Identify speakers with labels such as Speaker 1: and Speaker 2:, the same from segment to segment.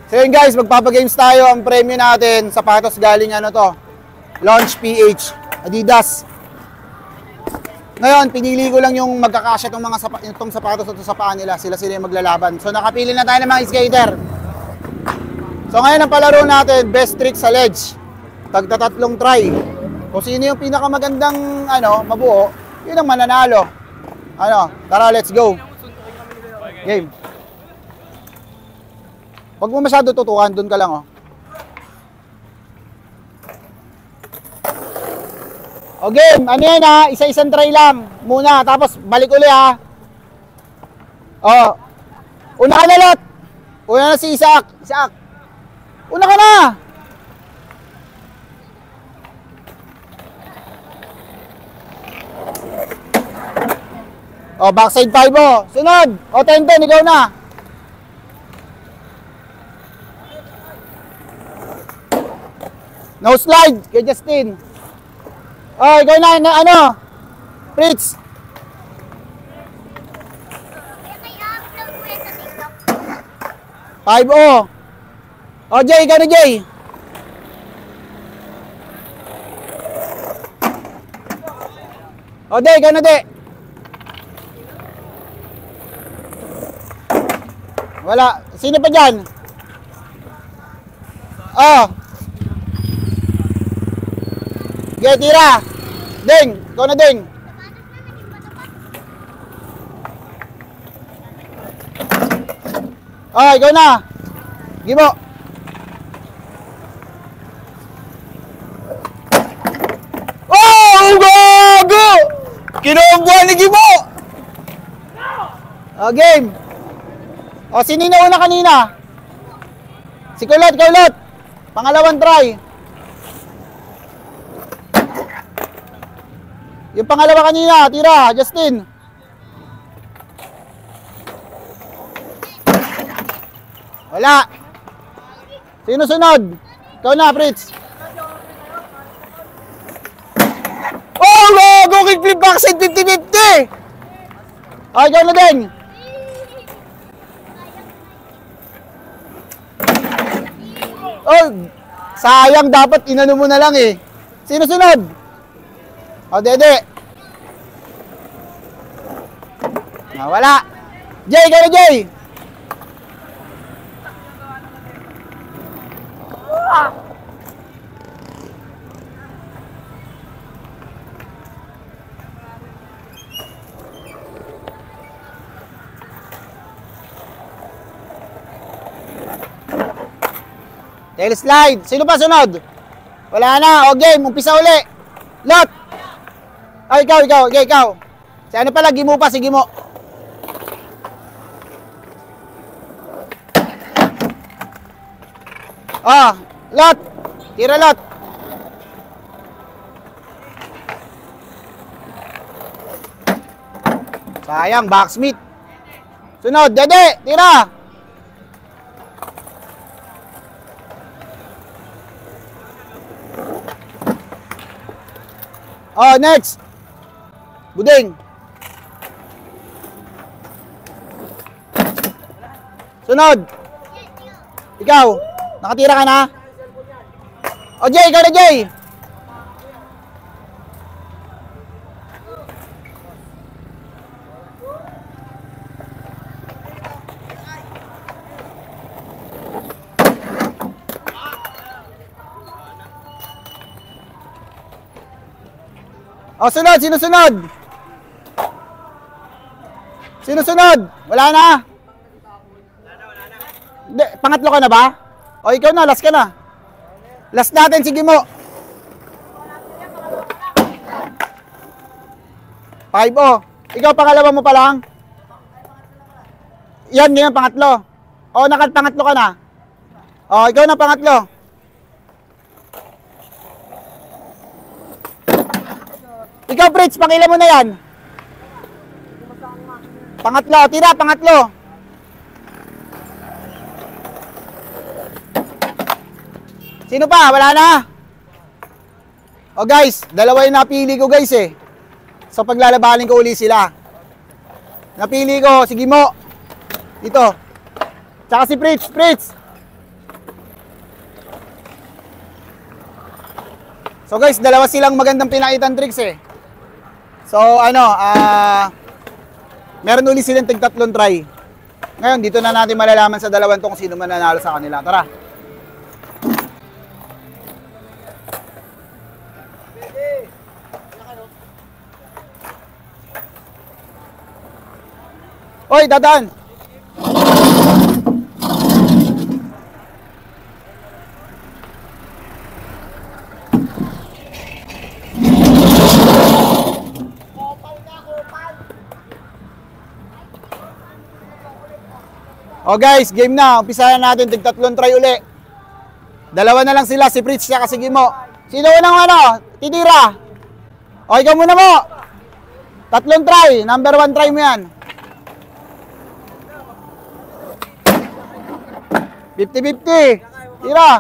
Speaker 1: So yun guys, magpapagames tayo. Ang premyo natin, sapatos galing ano to, Launch PH, Adidas. Ngayon, pinili ko lang yung magkakasya itong sapatos at sa paa nila. Sila yung maglalaban. So nakapili na tayo ng mga skater. So ngayon ang palaro natin, best trick sa ledge. Tagtatatlong try. Kung sino yung pinakamagandang mabuo, yun ang mananalo. Tara, let's go. Game. Huwag mo masyado tutukan, dun ka lang O game, ano yan ha? Isa-isang try lang muna, tapos balik uli ha. Una ka na lot. Una na si Isaac. Isaac. Una ka na. Backside 5 Sunod. 10-10, ikaw na. No slide kay Justin. Ikaw na, Fritz. Five Jay, ikaw na Jay. Day, ikaw na Day. Wala. Sino pa dyan? Tira. Ding, ikaw na Ding. Ikaw na. Gimo. Gago! Kinombuhan ni Gimo. Game. Sino na una kanina? Si Kulot. Pangalawang try. Yung pangalawa kanina, tira, Justin. Wala. Sino sunod? Ikaw na, Fritz. Go! Kickflip backside 50-50! Ikaw na din. Sayang, dapat inano mo na lang eh. Sino sunod? Dede. Wala. Jay, ikaw na Jay. Tail slide. Sino pa sunod? Wala na. Game, umpisa uli. Lot. Ikaw. Si ano pala, Gimo pa, si Gimo. Lot. Tira Lot. Sayang, backsmith. Sunod, Dede, tira. Next. Buding. Sunod. Ikaw. Nakatira ka na? Jay, ikaw na Jay. Sunod. Sino sunod? Sino sunod? Wala na? Wala. Pangatlo ka na ba? Ikaw na, last ka na. Last natin, sige mo. 5 Ikaw, pangalawa mo pa lang? Yan, ngayon, pangatlo. Pangatlo ka na. Ikaw na, pangatlo. Ikaw, Fritz, pangila mo na yan. Pangatlo, tira, pangatlo. Sino pa? Wala na? Guys, dalawa yung napili ko guys eh. So paglalabanin ko uli sila. Napili ko, sige mo. Ito. Tsaka si Fritz. So guys, dalawa silang magandang pinakitang tricks eh. So ano, meron uli silang tig-tatlong try. Ngayon, dito na natin malalaman sa dalawang to kung sino mananalo sa kanila. Tara. Oy, dadaan! O guys, game na. Umpisahan natin. Tig-tatlong try uli. Dalawa na lang sila. Si Fritz siya kasi Gimo. Sino unang ano? Titira. O, ikaw muna mo. Tatlong try. Number 1 try mo yan. 50-50. Tira.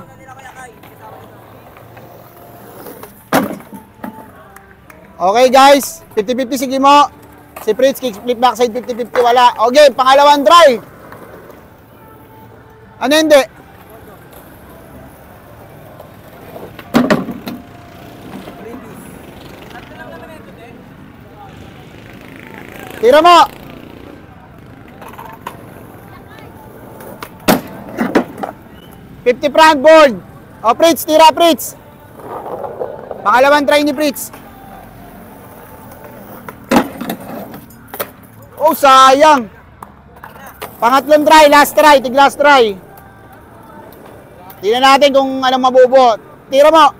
Speaker 1: Okay guys. 50-50 si Gimo. Si Fritz kick flip backside 50-50 wala. Okay, pangalawang try. Ano hindi? Tira mo. $50 front board. O, Fritz, tira, Fritz. Pangalawang try ni Fritz. Oh, sayang. Pangatlong try, last try, tig last try. Tingnan natin kung anong mabubuo. Tira mo.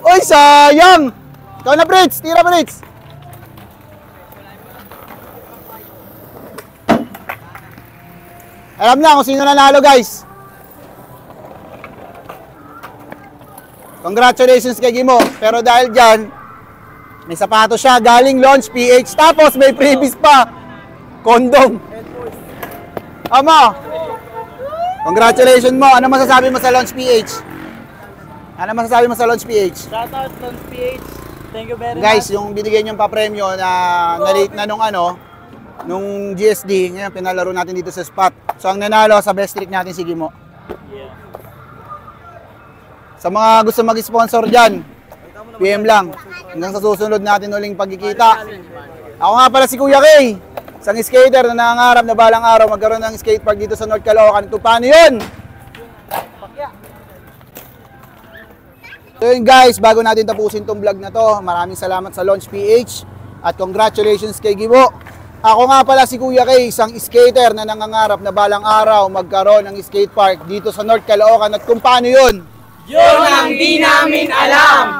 Speaker 1: Uy, sayang. Ikaw na, Fritz. Tira, Fritz. Alam na kung sino nanalo, guys. Congratulations kay Gimo. Pero dahil dyan, may sapatos siya. Galing Launch PH. Tapos may freebies pa. Condom. Ama. Congratulations mo. Ano masasabi mo sa Launch PH? Ano masasabi mo sa Launch PH?
Speaker 2: Shoutout Launch PH. Thank you very
Speaker 1: Guys,
Speaker 2: much.
Speaker 1: yung binigay niyong pa-premyo na na-late na nung GSD, ngayon pinalaro natin dito sa spot. So ang nanalo sa best trick natin si Gimo.
Speaker 2: Yeah.
Speaker 1: Sa mga gusto mag-sponsor dyan, PM lang. Hanggang sa susunod natin uling pagkikita. Ako nga pala si Kuya Kay, isang skater na nangangarap na balang araw magkaroon ng skatepark dito sa North Caloocan. Ito paano yun? So yun guys, bago natin tapusin tong vlog na to, maraming salamat sa Launch PH at congratulations kay Gimo. Ako nga pala si Kuya Kay, isang skater na nangangarap na balang araw magkaroon ng skatepark dito sa North Caloocan. At kung paano yun?
Speaker 2: Yun ang di namin alam!